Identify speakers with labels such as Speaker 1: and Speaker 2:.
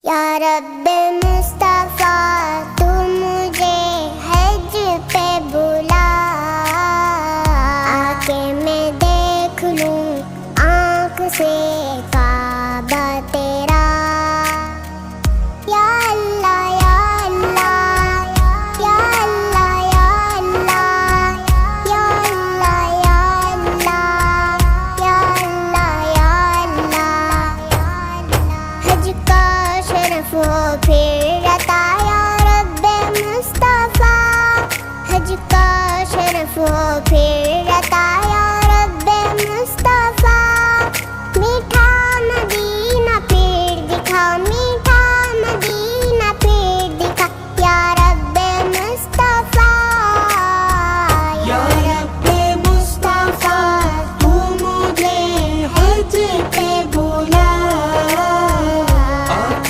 Speaker 1: یا رب مصطفیٰ تو مجھے حج پہ بلا، آ کے میں دیکھ لوں آنکھ سے کعبہ تیرا۔ یا اللہ یا اللہ یا اللہ یا اللہ یا اللہ یا اللہ یا اللہ یا اللہ، حج کا شرف ہو پھر